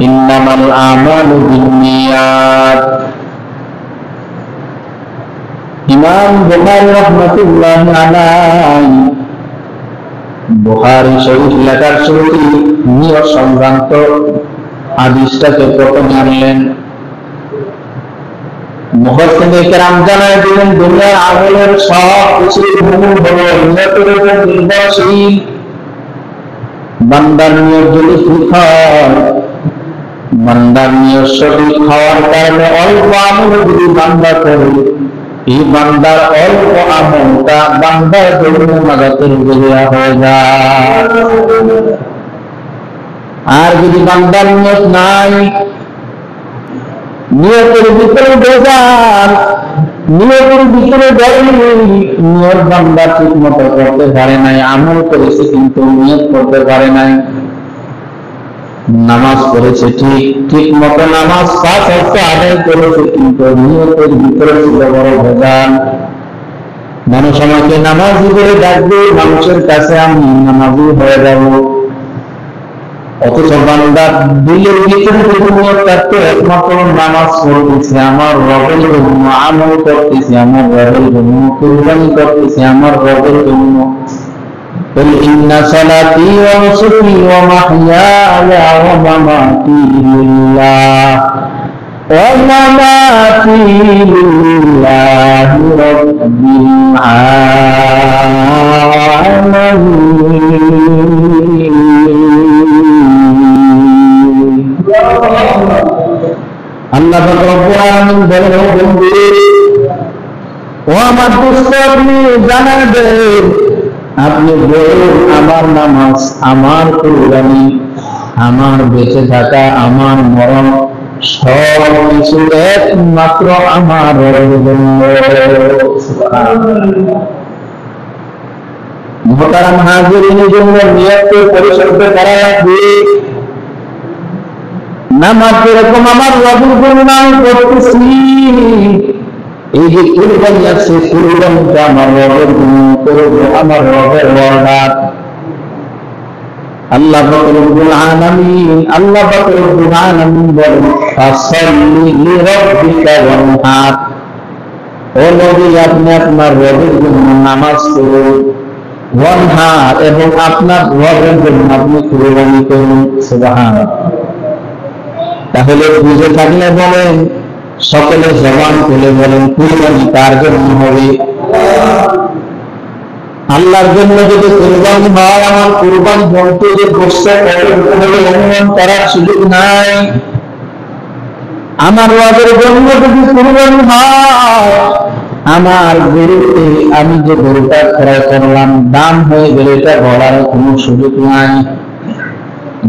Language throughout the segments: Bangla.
ইন্নামাল আমালু বিন্নিয়াত। ইমাম বুখারী রাহমাতুল্লাহি আলাইহি বুখারী শরীফ লেখার শুরুতে নিয়ত সংক্রান্ত হাদিসটাকে প্রথমে আনলেন। মুফাসসিরিনে কেরাম জানায় দিলেন, দুনিয়ার আমলের সব কিছুর মূল হলো নিয়তের উপর নির্ভরশীল। বান্দার নিয়ত যদি ঠিক হয়, বান্দার নিয়ত সঠিক হওয়ার কারণে অল্প আমল যদি বান্দা করে, এই বান্দার অল্প আমলটা বান্দার জন্য নাজাতের জরিয়া হয়ে যায়। আর যদি বান্দার নিয়ত নাই, নিয়তের ভিতরে ভেজাল, নিয়তের ভিতরে নিয়ত বান্দা ঠিক মতো করতে পারে নাই, আমল করেছে কিন্তু নিয়ত করতে পারে নাই। নামাজ পড়েছে ঠিক মতো নামাজ 5 ওয়াক্ত আদায় করেছে কিন্তু নিয়তের ভিতরে ছিল বড় ভেজাল। মানুষ আমাকে নামাজি বলে ডাকবে, মানুষের কাছে আমি নামাজি হয়ে যাব, অথচ বান্দার দিলের ভিতরে নিয়ত থাকতো একমাত্র নামাজ পড়তেছে আমার রবের জন্য, আমল করতেছে আমার রবের জন্য, কুরবানি করতেছে আমার রবের জন্য। قل إن صلاتي ونسكي ومحياي ومماتي لله رب العالمين। আল্লাহ রব্বুল আলামিন বলেন, ও বন্ধু, ও আমার দোস্ত, আপনি জানাবেন, আপনি বলুন আমার নামাজ, আমার কুরবানি, আমার বেঁচে থাকা, আমার মরণ সব কিছু একমাত্র আমার রবের জন্য। মুহতারাম হাজিরিনের জন্য নিয়ত পরিশুদ্ধ করা লাগবে। নামাজ যেরকম আমার রবের জন্য আমি করতেছি, এই যে কুরবানি আছে, কুরবানিটা আমার রবের জন্য করব, আমার রবের অর্ডার। আল্লাহ রব্বুল আলামিন বলেন, ফাসাল্লি লিরাব্বিকা ওয়ানহার। ও নবী, আপনি আপনার রবের জন্য নামাজ পড়ুন, ওয়ানহার, এবং আপনার রবের জন্য আপনি কুরবানি করুন। সুবহানাল্লাহ। তাহলে বুঝে থাকলে বলেন, সকলে জবান খুলে বলেন, কুরবানি কার জন্য হবে? আল্লাহর জন্য যদি কুরবানি হয়, আমার কুরবানি বলতে যে গোসা অনুমান করার সুযোগ নাই। আমার রবের জন্য যদি কুরবানি হয়, আমার গরুতে আমি যে গরুটা ক্রয় করলাম দাম হয়ে গেলে এটা বলার কোনো সুযোগ নাই।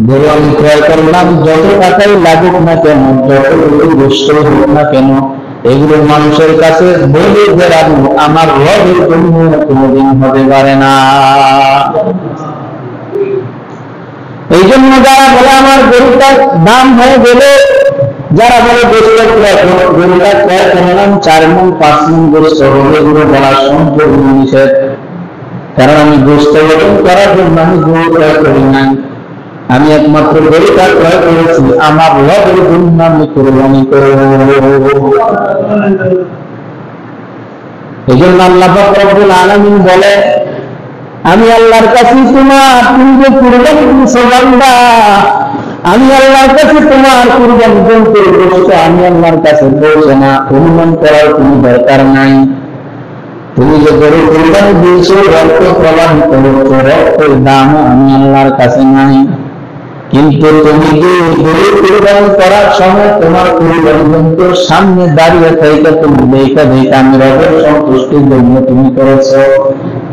গরু আমি ক্রয় করলাম, যত টাকাই লাগুক না কেন, যত গোস্ত হোক না কেন, এগুলো মানুষের কাছে বলে বেড়ানো আমার রবের জন্য কোনোদিন হতে পারে না। এই জন্য যারা বলে আমার গরুটার দাম হয়ে গেলে, যারা বলে গরুটা ক্রয় করলাম 4 মণ 5 মণ গোস্ত হবে, এগুলো বলা সম্পূর্ণ নিষেধ। কারণ আমি গোস্ত রোপণ করার জন্য আমি গরু ক্রয় করি নাই, আমি একমাত্র গরুটা ক্রয় করেছি আমার রবের জন্য আমি কুরবানি করব। এই জন্য আল্লাহ রব্বুল আলামিন বলে, আমি আল্লাহর কাছে তুমি যে কুরবানি দিয়েছো বান্দা, আমি আল্লাহর কাছে তোমার কুরবানি করতে, আমি আল্লাহর কাছে বলছে না, অনুমান করার কোনো দরকার নাই। তুমি যে গরু কুরবানি দিয়েছো, রক্ত প্রবাহিত হচ্ছে, রক্তের দামও আমি আল্লাহর কাছে নাই। কিন্তু তুমি যে গরু কুরবানি করার সময় তোমার কুরবানি যন্ত্রের সামনে দাঁড়িয়ে থেকে তুমি দেখা আমি রবের সন্তুষ্টির জন্য তুমি করেছো।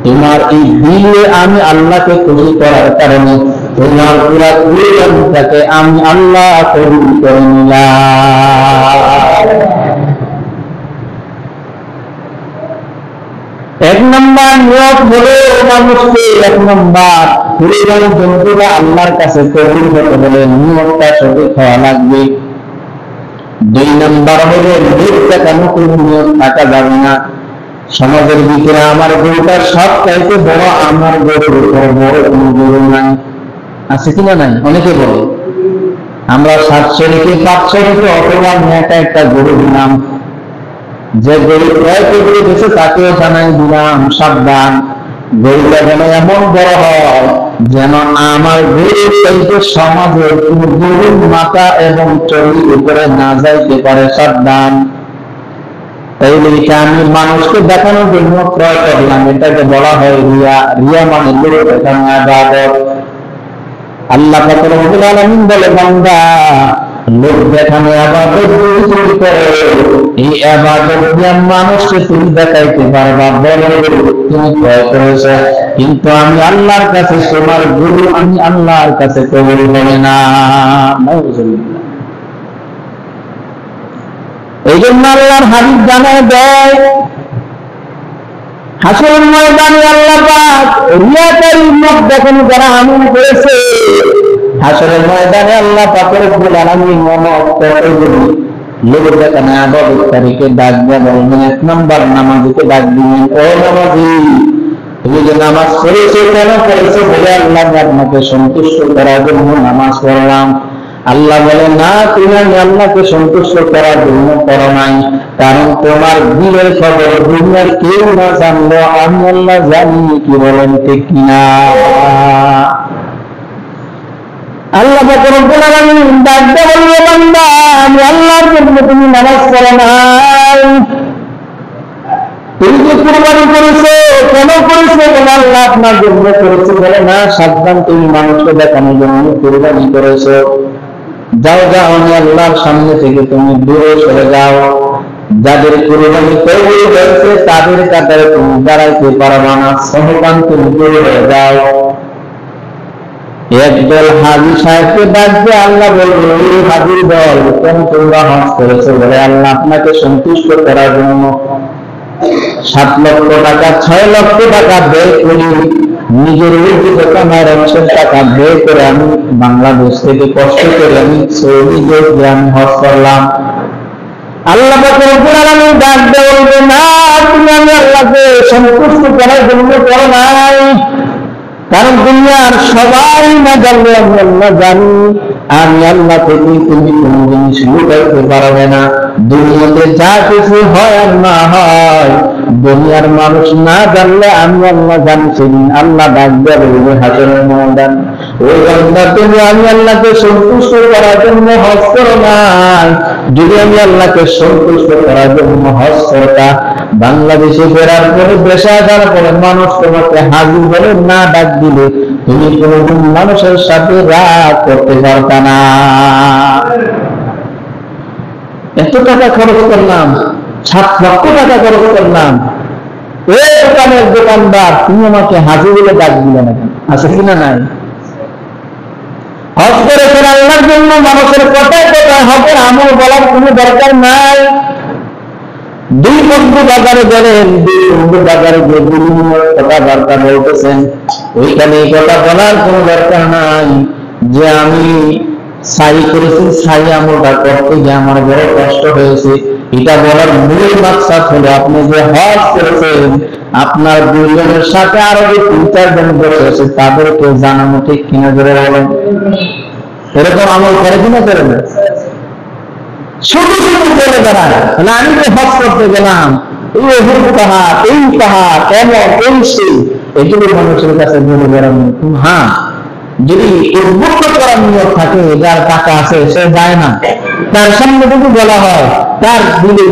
তোমার এই দিলে আমি আল্লাহকে খুশি করার কারণে তোমার পুরা কুরবানিটাকে আমি আল্লাহ কবুল করে নিলাম। 1 নম্বর নিয়ত হলো মানুষকে 1 নম্বর কুরবানি যন্ত্রটা আল্লাহর কাছে কবুল হতে হলে নিয়তটা সঠিক হওয়া লাগবে। 2 নম্বর হলো নিয়তটা কেন কোনো নিয়ত থাকা যাবে না। সমাজের ভিতরে আমার গরুটা সব চাইতে বড়, আমার গরুর উপর বড় কোনো গরু নাই, আছে কিনা নাই? অনেকে বলে আমরা 700 থেকে 500 থেকে অথবা একটা গরু দিলাম, যে গরু ক্রয় করতে গেছে তাকেও জানাই দিলাম সাবধান, গরুটা যেন এমন বড় হয় যেন আমার গরুর চাইতে সমাজের কোন গরুর মাথা এবং চর্বির উপরে না যাইতে পারে, সাবধান। তাইলে এটা আমি মানুষকে দেখানোর জন্য ক্রয় করলাম, এটাকে বলা হয় রিয়া। রিয়া মানে লোক দেখানো ইবাদত। আল্লাহ পাক রব্বুল আলামিন বলে, বান্দা লোক দেখানো ইবাদত যদি করে, এই ইবাদত দিয়ে মানুষকে তুমি দেখাইতে পারবা বড় তুমি ক্রয় করেছো, কিন্তু আমি আল্লাহর কাছে তোমার গুরু, আমি আল্লাহর কাছে কবুল হবে না। এই জন্য আল্লাহর হাবিব জানায় দেয়, হাসরের ময়দানে আল্লাহ পাক রিয়াকারী লোক দেখানো যারা আমল করেছে, হাসরের ময়দানে আল্লাহ পাক রব্বুল আলামিন কতগুলো লোক দেখানো ইবাদতকারীকে ডাক দিয়ে বলবেন, 1 নম্বর নামাজীকে ডাক দিবেন, ও নামাজি তুমি যে নামাজ পড়েছো কেন পড়েছো? বলে আল্লাহ আপনাকে সন্তুষ্ট করার জন্য নামাজ পড়লাম। আল্লাহ বলে, না, তুমি আল্লাহকে সন্তুষ্ট করার জন্য করো নাই, কারণ তোমার দিলের খবর দুনিয়ার কেউ না জানলো, আমি আল্লাহ জানি। কি বলেন ঠিক কিনা? আল্লাহ পাক রব্বুল আলামিন ডাক দিয়ে বলল, বান্দা আমি আল্লাহর জন্য তুমি নামাজ পড়ো নাই, তুমি যে কুরবানি করেছো কেন করেছো? বলে আল্লাহ আপনার জন্য করেছে। বলে, না, সাবধান, তুমি মানুষকে দেখানোর জন্য কুরবানি করেছো। যাও যাও, আমি আল্লাহর সামনে থেকে তুমি দূরে সরে যাও। যাদের কুরবানি কবুল হয়েছে তাদের কাতারে তুমি দাঁড়াইতে পারবা না, সাবধান, তুমি দূরে হয়ে যাও। একদল হাজী সাহেবকে ডাক দিয়ে আল্লাহ বলল, এই হাজীর দল, কেন তোমরা হজ করেছো? বলে, আল্লাহ আপনাকে সন্তুষ্ট করার জন্য 7 লক্ষ টাকা 6 লক্ষ টাকা ব্যয় করি, নিজের উর্জিত কামার অংশের টাকা ব্যয় করে আমি বাংলাদেশ থেকে কষ্ট করে আমি সৌদি গিয়ে আমি হজ করলাম। আল্লাহ পাক রব্বুল আলামিন ডাক দিয়ে বলবে, না, তুমি আমি আল্লাহকে সন্তুষ্ট করার জন্য করো নাই, কারণ দুনিয়ার সবাই না জানলে আমি আল্লাহ জানি। আমি আল্লাহ থেকে তুমি কোন জিনিস লুকাইতে পারবে না। দুনিয়াতে যা কিছু হয় আর না হয়, দুনিয়ার মানুষ না জানলে আমি আল্লাহ জানি। সেদিন আল্লাহ ডাক দিয়ে বলবে হাসরের ময়দান, ওই বান্দা তুমি আমি আল্লাহকে সন্তুষ্ট করার জন্য হজ করো নাই। যদি আমি আল্লাহকে সন্তুষ্ট করার জন্য হজ করতা, বাংলাদেশে ফেরার পরে দেশে আসার পরে মানুষ তোমাকে হাজির বলে না ডাক দিলে তুমি কোনদিন মানুষের সাথে রাগ করতে পারতা না। এত টাকা খরচ করলাম, 7 লক্ষ টাকা খরচ করলাম, এই দোকানের দোকানদার তুমি আমাকে হাজির বলে ডাক দিলে না, আছে কিনা? নাই। হজ করেছেন আল্লাহর জন্য, মানুষের কথায় কথায় হজের আমল বলার কোনো দরকার নাই। 2 বন্ধু বাজারে গেলেন, 2 বন্ধু বাজারে গিয়ে কথাবার্তা বলতেছেন, ওইখানে এই কথা বলার কোনো দরকার নাই যে আমি সাই করেছি, সাই আমলটা করতে গিয়ে আমার বড় কষ্ট হয়েছে। এটা বলার মূল মাকসাদ হলো আপনি যে হজ করেছেন আপনার 2 জনের সাথে আরো যে 3-4 জন বসে আছে তাদেরকে জানানো, ঠিক কিনা ধরে বলেন? এরকম আমল করে কিনা করে না? শুধু শুধু বলে বেড়ায়, আমি যে হজ করতে গেলাম, এই পাহাড়, এই পাহাড়, এমন এই সেই, এগুলো মানুষের কাছে বলে বেড়ানো। হ্যাঁ, যদি উদ্বুদ্ধ করার নিয়ত থাকে, যার টাকা আছে সে যায় না, তার সামনে যদি বলা হয়, তার দিলে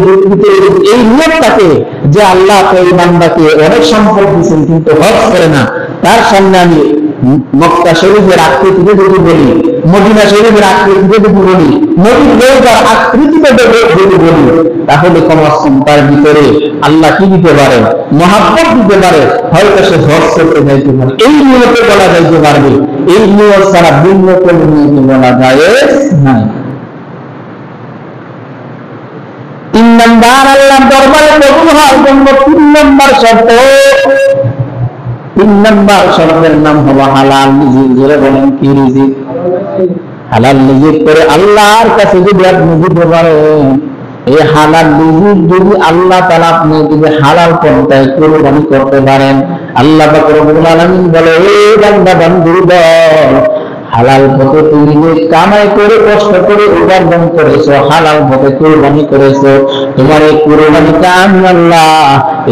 এই নিয়ত থাকে যে আল্লাহ এই বান্দাকে অনেক সম্পদ দিচ্ছেন কিন্তু হজ করে না, তার সামনে আমি মক্কা শরীফের আকৃতিতে যদি বলি, মদিনা শরীফের আকৃতিতে যদি বলি, নবীর রওজার আকৃতিতে যদি বলি, তাহলে কমসম তার ভিতরে আল্লাহ কি দিতে পারে? মহাব্বত দিতে পারে, হয়তো সে হজ করতে যাইতে পারে। এই নিয়তে বলা যাইতে পারবে, এই নিয়ত ছাড়া ভিন্ন কোনো নিয়তে বলা যায় নাই। 3 নম্বর আল্লাহর দরবারে কবুল হওয়ার জন্য 3 নম্বর শর্ত, 3 নম্বর শর্তের নাম হলো হালাল রিজিক। যারা বলেন কি রিজিক? হালাল রিজিক করে আল্লাহর কাছে যদি আপনি দিতে পারেন, এই হালাল রিজিক যদি আল্লাহ তাআলা আপনি যদি হালাল পন্থায় কুরবানি করতে পারেন, আল্লাহ পাক রব্বুল আলামিন বলে, এই বান্দা বান্দুর দল, হালাল পথে তুমি যে কামাই করে কষ্ট করে উপার্জন করেছো, হালাল পথে কুরবানি করেছো, তোমার এই কুরবানিটা আমি আল্লাহ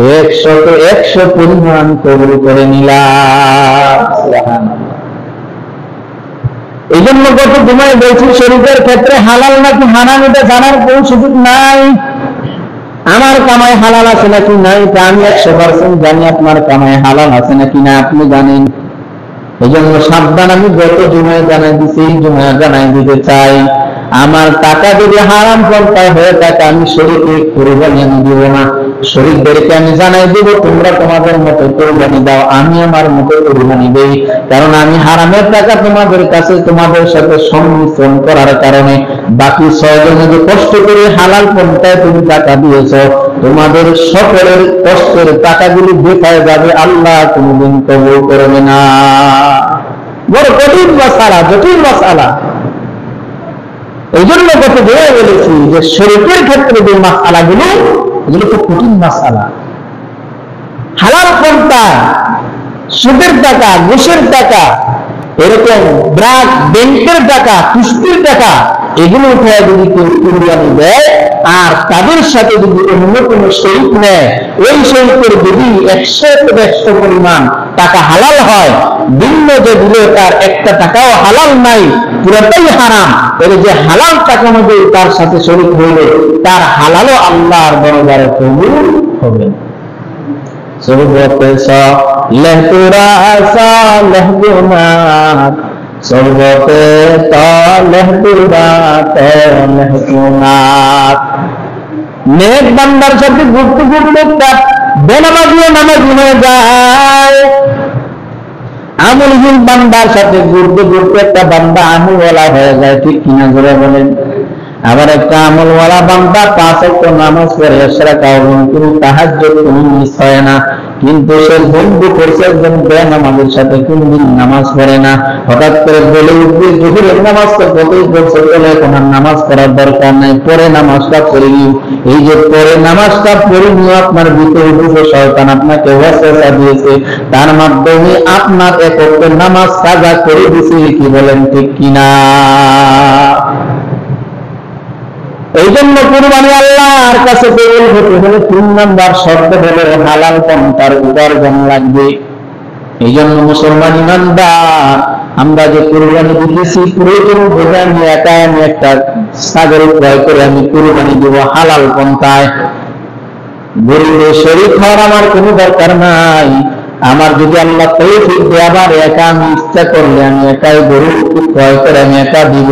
100 পরিমাণ কবুল করে নিলাম। এই জন্য গত জুমায় বলছি শরীফের ক্ষেত্রে হালাল নাকি হারাম এটা জানার কোন সুযোগ নাই। আমার কামাই হালাল আছে নাকি নাই তা আমি 100% জানি, আপনার কামাই হালাল আছে নাকি না আপনি জানেন। এই জন্য সাবধান, আমি গত জুমায় জানাই দিচ্ছি, এই জুমায় জানাই দিতে চাই, আমার টাকা যদি হারাম পন্থায় হয়ে থাকে আমি শরীকে কুরবানি আমি দিব না। শরীরদেরকে আমি জানাই দেব তোমরা তোমাদের মতো কুরবানি দাও, আমি আমার মতো কুরবানি দেই। কারণ আমি হারামের টাকা তোমাদের কাছে তোমাদের সাথে সংমিশ্রণ করার কারণে বাকি 6 জনে যে কষ্ট করে হালাল পন্থায় তুমি টাকা দিয়েছ, তোমাদের সকলের কষ্টের টাকাগুলি বেকায় যাবে, আল্লাহ কোনদিন কবুল করবে না। বড় কঠিন মাসআলা, জটিল মাসআলা। এই জন্য গত জুমায় বলেছি যে শরীয়তের ক্ষেত্রে যে মাসআলাগুলো এগুলো খুব কঠিন মাসআলা। হালাল পন্থায় সুদের টাকা, ঘুষের টাকা, এরকম ব্রাক ব্যাংকের টাকা, কিস্তির টাকা, এগুলো উঠায় যদি কেউ কুরবানি দেয় আর তাদের সাথে যদি অন্য কোনো শরীক নেয়, ওই শরীকের যদি 100 পরিমাণ টাকা হালাল হয়, ভিন্ন যে দিলে তার একটা টাকাও হালাল নাই, পুরোটাই হারাম, এর যে হালাল টাকা মধ্যে তার সাথে শরীক হইলে তার হালালও আল্লাহর দরবারে কবুল হবে। সর্বতে সালেহ তোরা সালেহ গুনাহ, সর্বতে সালেহ তোরা সালেহ গুনাহ। নেক বান্দার সাথে ঘুরতে ঘুরতে তার বেনামাজিও নামাজি হয়ে যায়, আমলহীন বান্দার সাথে ঘুরতে ঘুরতে একটা বান্দা আমলওয়ালা হয়ে যায়, ঠিক কিনা জোরে বলেন। আবার একটা আমলওয়ালা বান্দা 5 ওয়াক্ত নামাজ পড়ে, কোনো তাহাজ্জুদ কোনো মিস হয় না, কিন্তু সে বন্ধু করছে একজন বেনামাজের সাথে, কোনদিন নামাজ পড়ে না। হঠাৎ করে বলে উঠবে জোহরের নামাজ তো কতই পড়ছে, বলে এখন আর নামাজ পড়ার দরকার নাই, পরে নামাজটা পড়ে নিও। এই যে পরে নামাজটা পড়ে নিও, আপনার ভিতরে ঢুকে শয়তান আপনাকে ওয়াসওয়াসা দিয়েছে, তার মাধ্যমে আপনার এক ওয়াক্ত নামাজ কাজা করে দিয়েছে, কি বলেন ঠিক কিনা? এই জন্য কুরবানি আল্লাহর কাছে কবুল হতে হলে 3 নাম্বার শর্ত হলো হালাল পন্থার উপার্জন লাগবে। এই জন্য মুসলমান ইমানদার, আমরা যে কুরবানি দিতেছি প্রয়োজন বোঝে আমি একটা ছাগল ক্রয় করে আমি কুরবানি দেব হালাল পন্থায়। গরুরে শরীক হওয়ার আমার কোনো দরকার নাই। আমার যদি আল্লাহ তৌফিক দেয়, আবার একা আমি ইচ্ছা করলে আমি একাই গরু ক্রয় করে আমি একা দিব।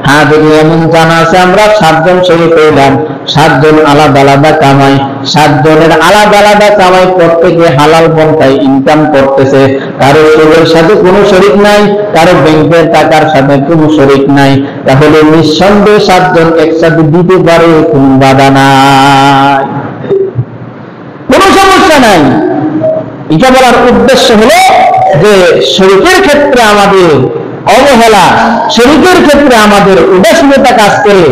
হ্যাঁ, যদি এমন জানা আছে আমরা 7 জন শরীক হইলাম, 7 জন আলাদা আলাদা কামাই, 7 জনের আলাদা আলাদা কামাই, প্রত্যেকে হালাল পন্থায় ইনকাম করতেছে, কারো সুদের সাথে কোনো শরীক নাই, কারো ব্যাংকের টাকার সাথে কোনো শরীক নাই, তাহলে নিঃসন্দেহে 7 জন একসাথে দিতে পারে, কোনো বাধা নাই, কোনো সমস্যা নাই। এটা বলার উদ্দেশ্য হলো যে শরীকের ক্ষেত্রে আমাদের অবহেলা, শরীকের ক্ষেত্রে আমাদের উদাসীনতা কাজ করে,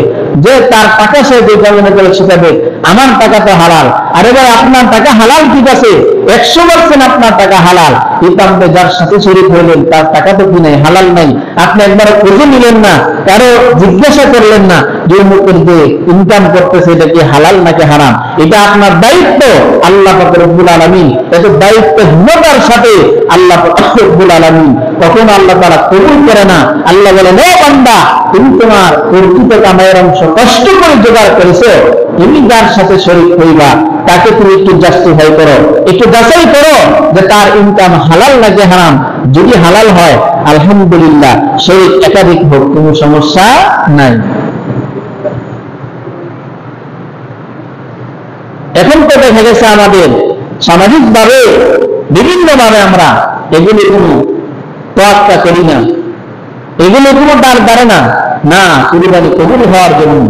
যে তার টাকা সে যেটা মনে করে সেটাবে, আমার টাকা তো হালাল, আরে ভাই আপনার টাকা হালাল ঠিক আছে, 100% আপনার টাকা হালাল, কিন্তু আপনি যার সাথে শরীক হইলেন তার টাকা তো কি নাই, হালাল নাই, আপনি একবার খুঁজে নিলেন না, কারো জিজ্ঞাসা করলেন না যে মুখের যে ইনকাম করতেছে এটা কি হালাল নাকি হারাম। এটা আপনার দায়িত্ব, আল্লাহ পাক রব্বুল আলামিন এত দায়িত্বহীনতার সাথে আল্লাহ পাক রব্বুল আলামিন তখন আল্লাহ তাআলা কবুল করে না। আল্লাহ বলেন, ও বান্দা, তুমি তোমার অর্জিত কামাইয়ের অংশ কষ্ট করে জোগাড় করেছো, তুমি যার সাথে শরীক হইবা তাকে তুমি একটু জাস্টিফাই করো, একটু যাচাই করো যে তার ইনকাম হালাল নাকি হারাম। যদি হালাল হয় আলহামদুলিল্লাহ, শরীক একাধিক হোক কোনো সমস্যা নাই। এখন তো দেখা গেছে আমাদের সামাজিক ভাবে বিভিন্ন ভাবে আমরা এগুলো কোনো তোয়াক্কা করি না, এগুলো কোনো দাঁড় দাঁড়ে না। না, কুরবানি কবুল হওয়ার জন্য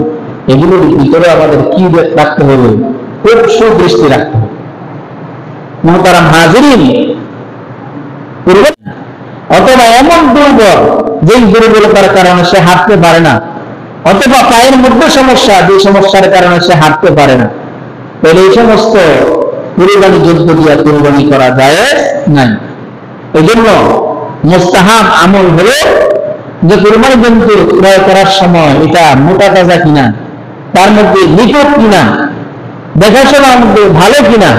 এগুলোর ভিতরে আমাদের কি রাখতে হবে, খুব সুদৃষ্টি রাখতে হবে। মুহতারাম হাজিরিন, অথবা এমন দুর্বল যে দুর্বলতার কারণে সে হাঁটতে পারে না, অথবা পায়ের মধ্যে সমস্যা, যে সমস্যার কারণে সে হাঁটতে পারে না, তাহলে এই সমস্ত কুরবানি যুদ্ধ দিয়া কুরবানি করা যায় নাই। এই জন্য মুস্তাহাব আমল হলো যে কুরবানি জন্তু ক্রয় করার সময় এটা মোটা তাজা কিনা, তার মধ্যে নিখুঁত কিনা, দেখাশোনার মধ্যে ভালো কিনা,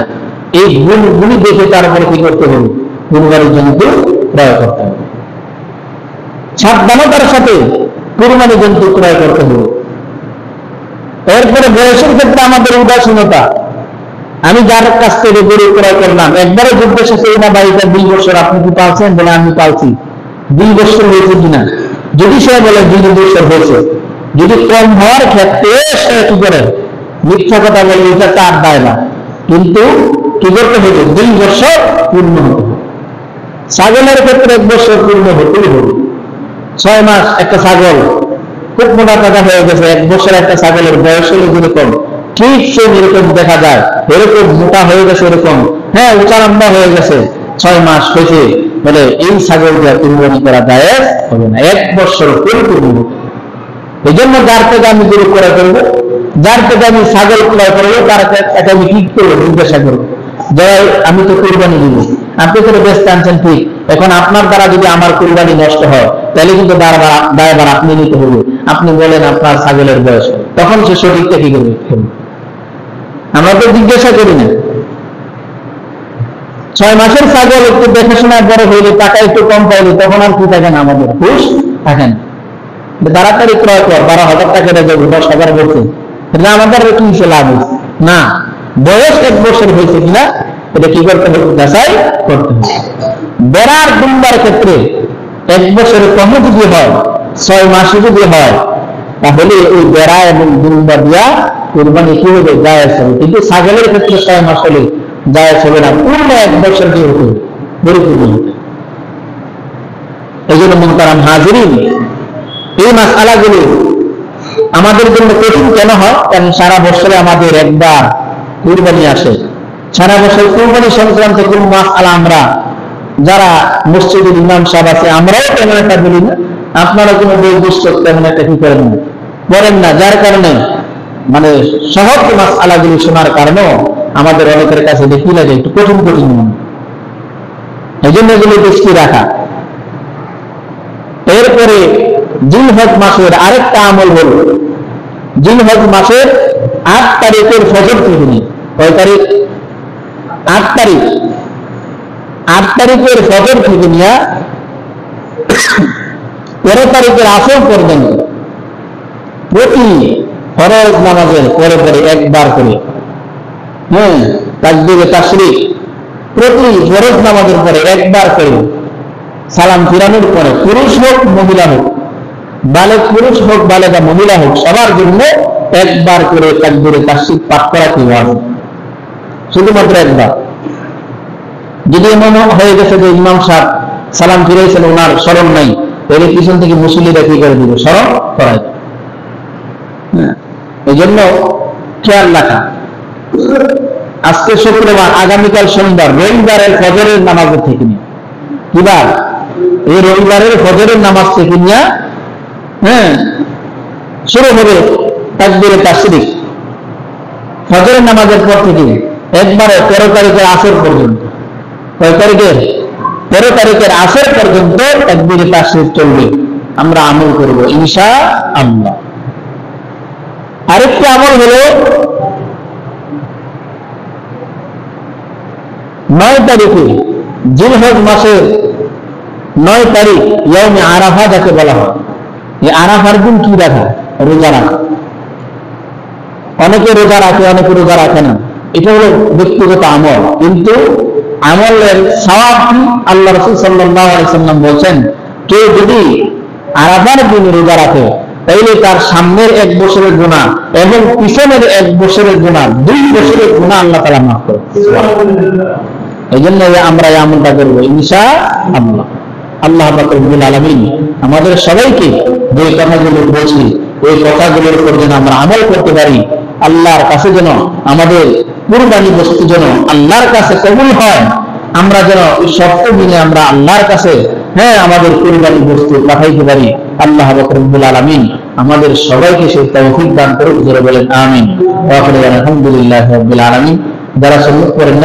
এই গুণগুলি দেখে তারপরে কি করতে হবে, কুরবানি জন্তু ক্রয় করতে হবে। সাবধানতার সাথে কুরবানি জন্তু ক্রয় করতে হবে। এরপরে বয়সের ক্ষেত্রে আমাদের উদাসীনতা। আমি যার কাছ থেকে গরু ক্রয় করলাম, একবারে জিজ্ঞেস করি না ভাই এটা 2 বছর আপনি কি পালছেন, বলে আমি পালছি। 2 বছর হয়েছে কিনা, যদি সে বলে 2 বছর হয়েছে, যদি কম হওয়ার ক্ষেত্রে সে কি করে মিথ্যা কথা বলে, এটা তার দায় না, কিন্তু কি করতে হবে, 2 বছর পূর্ণ হতে হবে। ছাগলের ক্ষেত্রে 1 বছর পূর্ণ হতেই হবে। 6 মাস একটা ছাগল খুব মোটা টাকা হয়ে গেছে, 1 বছর একটা ছাগলের বয়স হলে যেরকম ঠিক সে এরকম দেখা যায়, এরকম মোটা হয়ে গেছে, এরকম হ্যাঁ উঁচা লম্বা হয়ে গেছে, 6 মাস হয়েছে, বলে এই ছাগল দিয়ে কুরবানি করা যায় হবে না, 1 বছর পরিপূর্ণ হবে। এই জন্য যার থেকে আমি গরু ক্রয় করবো, যার থেকে আমি ছাগল ক্রয় করবো, তার কাছে আমি কি করবো, জিজ্ঞাসা করবো, যাই আমি তো কুরবানি দিব, আপনি করে ব্যস্ত আনছেন ঠিক, এখন আপনার দ্বারা যদি আমার কুরবানি নষ্ট হয়, তাহলে কিন্তু দায়ভার আপনি নিতে হবে। আপনি বলেন আপনার ছাগলের বয়স, তখন সে সঠিকটা কি করবে, আমরা তো জিজ্ঞাসা করি না। 6 মাসের ছাগল একটু দেখাশোনা বড় হইলে, টাকা একটু কম পাইলে, তখন আর কি থাকে না, আমাদের খুশ থাকেন, তাড়াতাড়ি ক্রয় কর, 12,000 টাকা যাবে, 10,000 বলছে, এটা আমাদের কি লাভ হয়েছে না। বয়স 1 বছর হয়েছে কিনা এটা কি করতে হবে, যাচাই করতে হবে। বেড়ার দুম্বার ক্ষেত্রে 1 বছরের কম যদি হয়, 6 মাসে যদি হয়, তাহলে ওই বেড়া এবং দুম্বা দিয়া কুরবানি কি হবে, জায়েজ হবে। কিন্তু ছাগলের ক্ষেত্রে 6 মাস হলে জায়েজ হবে না, পূর্ণ 1 বছর দিয়ে হতে পরিপূর্ণ হতে। এই জন্য মুহতারাম হাজিরিন, এই মাসআলাগুলো আমাদের জন্য কঠিন কেন হয়, কারণ সারা বছরে আমাদের একবার কুরবানি আসে। সারা বছর কুরবানি সংক্রান্ত কোন মাসআলা আমরা যারা মসজিদের ইমাম সাহেব আছে, আমরাও তেমন একটা বলি না, আপনারা কোনো বই পুস্তক তেমন একটা কি করেন না, পড়েন না, যার কারণে মানে সহজ মাসআলাগুলি শোনার কারণেও আমাদের অনেকের কাছে দেখি লাগে একটু কঠিন কঠিন মনে, এই জন্য এগুলো দৃষ্টি রাখা। এরপরে জিলহজ মাসের আরেকটা আমল হল, জিলহজ মাসের 8 তারিখের ফজর থেকে নিয়ে, কয় তারিখ, 8 তারিখ, 8 তারিখের ফজর থেকে নিয়ে 13 তারিখের আসর পর্যন্ত প্রতি ফরজ নামাজের পরে পরে একবার করে, তাকবীরে তাশরিক, প্রতি ফরজ নামাজের পরে একবার করে সালাম ফিরানোর পরে, পুরুষ হোক মহিলা হোক, বালেগ পুরুষ হোক বালেগা মহিলা হোক, সবার জন্য একবার করে তাকবীরে তাশরিক পাঠ করা কি ওয়াজিব, শুধুমাত্র একবার। যদি এমন হয়ে গেছে যে ইমাম সাহেব সালাম ফিরাইছেন, ওনার স্মরণ নাই, তাহলে পিছন থেকে মুসল্লিরা কি করে দিবে, স্মরণ করাই। এই জন্য খেয়াল রাখা। আজকে শুক্রবার, আগামীকাল শনিবার, রবিবারের ফজরের নামাজের থেকে নিয়ে, কিবার এই রবিবারের ফজরের নামাজ থেকে নিয়ে শুরু হবে তাকবীরে তাশরিক, ফজরের নামাজের পর থেকে একবারে 13 তারিখের আসর পর্যন্ত, কয় তারিখের, 13 তারিখের আসর পর্যন্ত তাকবীরে তাশরিক চলবে, আমরা আমল করব ইনশাআল্লাহ। আরেকটি আমল হলো 9 তারিখে, জিলহজ মাসের 9 তারিখ ইয়াউমে আরাফা যাকে বলা হয়, এই আরাফার দিন কি রাখা, রোজা রাখা। অনেকে রোজা রাখে, অনেকে রোজা রাখে না, এটা হলো ব্যক্তিগত আমল, কিন্তু আমলের সওয়াব কি, আল্লাহ রাসূল সাল্লাল্লাহু আলাইহি ওয়াসাল্লাম বলেন, কেউ যদি আরাফার দিন রোজা রাখে, তাইলে তার সামনের 1 বছরের গুনাহ এবং পিছনের 1 বছরের গুনাহ, 2 বছরের গুনাহ আল্লাহ তাআলা মাফ করে। এই জন্য আমরা এই আমলটা করবো ইনশাআল্লাহ। আল্লাহ পাক রব্বুল আলামিন আমাদের সবাইকে যে কথাগুলো বলছি, ওই কথাগুলোর উপর যেন আমরা আমল করতে পারি, আল্লাহর কাছে যেন আমাদের কুরবানি বস্তু যেন আল্লাহর কাছে কবুল হয়, আমরা যেন শর্ত মিলে আমরা আল্লাহর কাছে আমাদের কুরবানি বস্তু পাঠাইতে পারি। আল্লাহ পাক রব্বুল আলামিন আমাদের সবাইকে সেই তৌফিক দান করুক, জোরে বলেন আমিন। ওয়া আখিরু আলহামদুলিল্লাহি রাব্বিল আলামিন। যারা সুন্নাত করেন